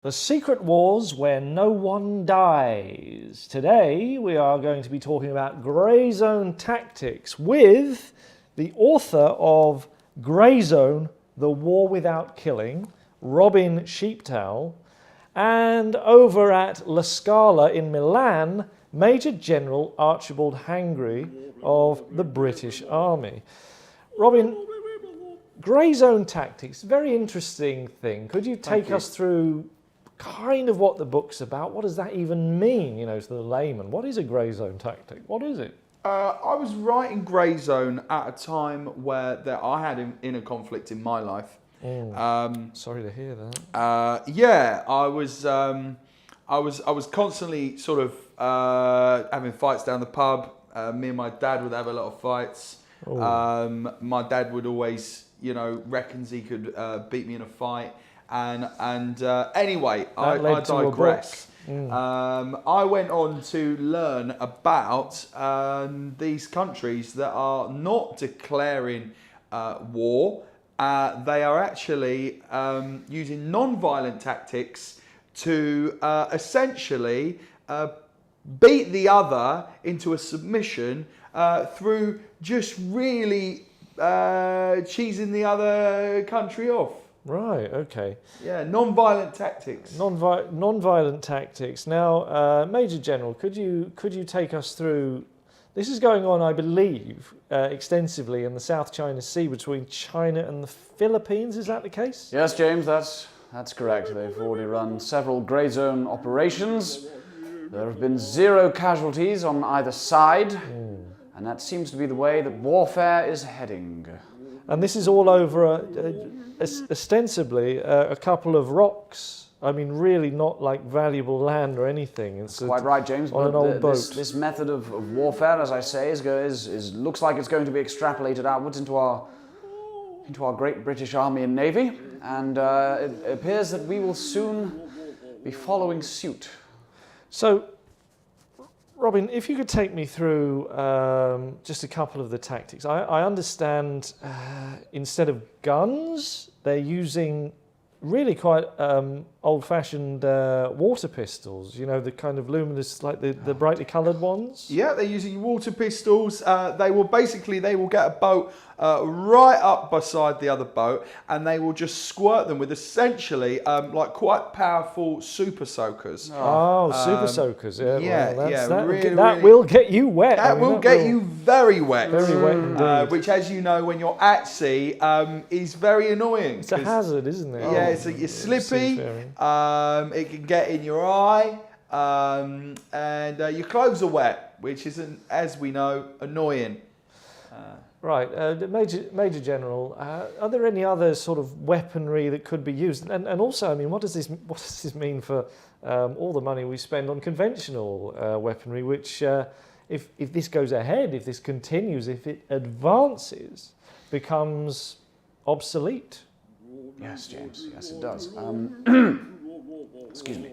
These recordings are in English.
The Secret Wars Where No One Dies. Today we are going to be talking about Grey Zone tactics with the author of Grey Zone, The War Without Killing, Robin Sheeptowel, and over at La Scala in Milan, Major General Achibald Hangry of the British Army. Robin, Grey Zone tactics, very interesting thing. Could you take us through kind of what the book's about? What does that even mean, to the layman? What is a grey zone tactic? What is it? I was writing Grey Zone at a time where I had inner conflict in my life. Sorry to hear that. Yeah, I was constantly sort of having fights down the pub. Me and my dad would have a lot of fights. My dad would always, reckons he could beat me in a fight. And anyway, I digress. I went on to learn about these countries that are not declaring war. They are actually using non-violent tactics to essentially beat the other into a submission through just really cheesing the other country off. Right, okay. Yeah, non-violent tactics. Non-violent tactics. Now, Major General, could you take us through? This is going on, I believe, extensively in the South China Sea between China and the Philippines. Is that the case? Yes, James, that's correct. They've already run several grey zone operations. There have been 0 casualties on either side, and that seems to be the way that warfare is heading. And this is all over, ostensibly, a couple of rocks. I mean, really not like valuable land or anything. It's quite right, James. On an old boat. This method of warfare, as I say, looks like it's going to be extrapolated outwards into our great British Army and Navy, and it appears that we will soon be following suit. So, Robin, if you could take me through just a couple of the tactics. I understand instead of guns, they're using really quite old-fashioned water pistols, the kind of luminous, like the brightly coloured ones. Yeah, they're using water pistols. They will get a boat right up beside the other boat, and they will just squirt them with essentially like quite powerful super soakers. Super soakers. Yeah, really, that will get you wet. That will get you very wet. Very wet indeed. Which, as you know, when you're at sea, is very annoying. It's a hazard, isn't it? Yeah, you're slippy. It can get in your eye, and your clothes are wet, which is, as we know, annoying. Right, Major General, are there any other sort of weaponry that could be used? And also, I mean, what does this mean for all the money we spend on conventional weaponry, which, if this goes ahead, if this continues, if it advances, becomes obsolete? Yes, James. Yes, it does. Excuse me.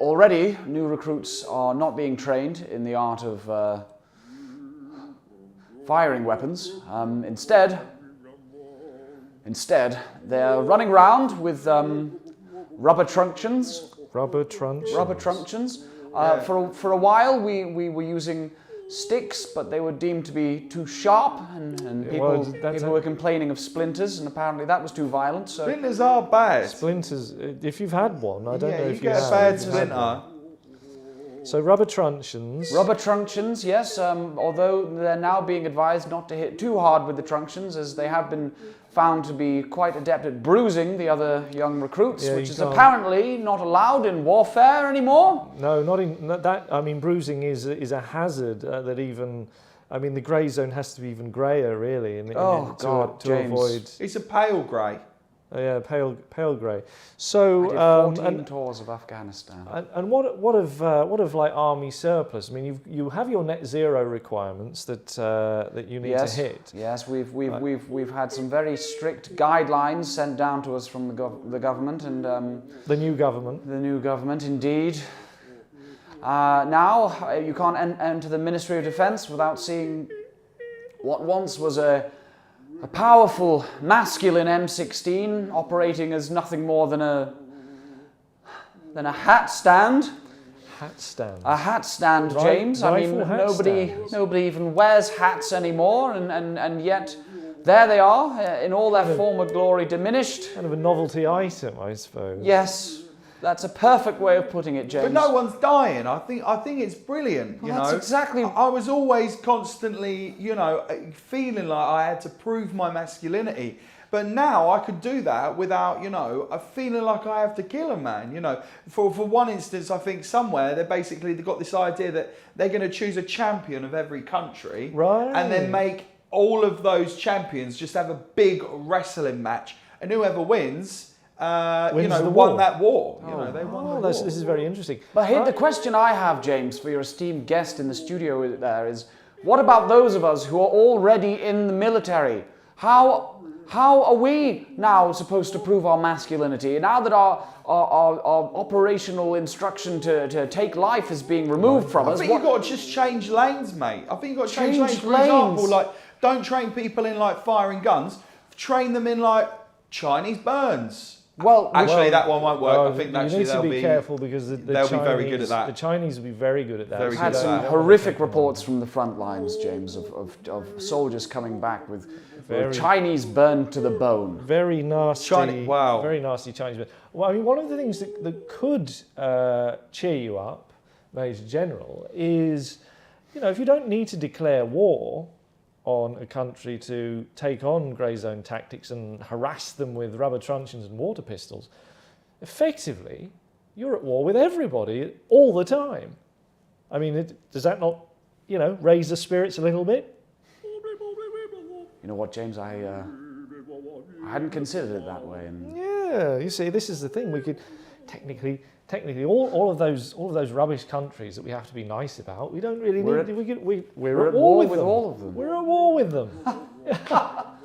Already, new recruits are not being trained in the art of firing weapons. Instead, they're running around with rubber truncheons. Rubber truncheons. Rubber truncheons. For a while, we were using sticks, but they were deemed to be too sharp, and people were complaining of splinters, and apparently that was too violent. So splinters are bad. Splinters, if you've had one, I don't know if you get have. a bad splinter. So rubber truncheons. Rubber truncheons, yes, although they're now being advised not to hit too hard with the truncheons, as they have been found to be quite adept at bruising the other young recruits, which is apparently not allowed in warfare anymore. No, not in that. I mean, bruising is a hazard that even. I mean, the grey zone has to be even greyer, really, to James. avoid. It's a pale grey. Yeah, pale grey. So I did 14 tours of Afghanistan. And what of like army surplus? I mean, you have your net zero requirements that you need to hit. Yes, we've had some very strict guidelines sent down to us from the government and the new government. The new government, indeed. Now you can't enter the Ministry of Defence without seeing what once was a powerful, masculine M16 operating as nothing more than a Then a hat stand. Hat stand. A hat stand, James. I mean, nobody even wears hats anymore, and yet there they are, in all their former glory diminished. Kind of a novelty item, I suppose. Yes, that's a perfect way of putting it, James. But no one's dying. I think it's brilliant. You know, that's exactly. I was always constantly, feeling like I had to prove my masculinity. But now I could do that without, a feeling like I have to kill a man. For one instance, I think somewhere they've got this idea that they're going to choose a champion of every country, right, and then make all of those champions just have a big wrestling match, and whoever wins won that war. They won the war. This is very interesting. But here, the question I have, James, for your esteemed guest in the studio there is, what about those of us who are already in the military? How are we now supposed to prove our masculinity? Now that our operational instruction to take life is being removed from us. I think you've got to just change lanes, mate. I think you've got to change lanes. For lanes. example, like, don't train people in like firing guns. Train them in like Chinese burns. Well, actually, that one won't work. I think you need to be careful because they'll be very good at that. The Chinese will be very good at that. Very I've had some horrific reports from the front lines, James, of soldiers coming back with Chinese burned to the bone. Very nasty. Wow. Very nasty Chinese burn. Well, I mean, one of the things that could cheer you up, Major General, is, if you don't need to declare war on a country to take on grey zone tactics and harass them with rubber truncheons and water pistols, effectively, you're at war with everybody all the time. I mean, does that not, raise the spirits a little bit? You know what, James? I hadn't considered it that way. And yeah, you see, this is the thing. We could technically all of those rubbish countries that we have to be nice about, we don't really need. We're at war with all of them. We're at war with them.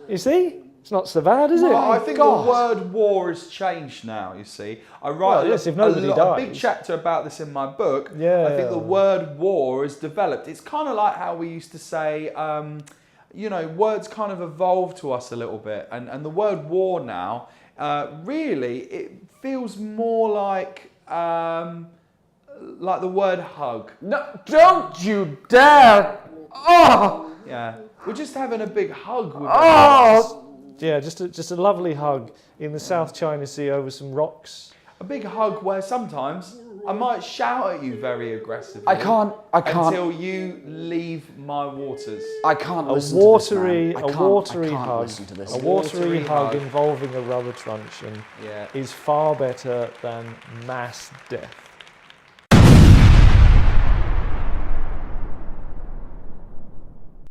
You see, it's not so bad, is it? I think the word war has changed now. You see, I write a big chapter about this in my book. Yeah. I think the word war has developed. It's kind of like how we used to say. Words kind of evolved to us a little bit, and the word war now, really, it feels more like the word hug. No, don't you dare! Oh! Yeah, we're just having a big hug with Yeah, just a lovely hug in the South China Sea over some rocks. A big hug where sometimes I might shout at you very aggressively. I can't. Until you leave my waters. I can't listen to this, man. A watery hug. Listen to this. A watery hug involving a rubber truncheon is far better than mass death.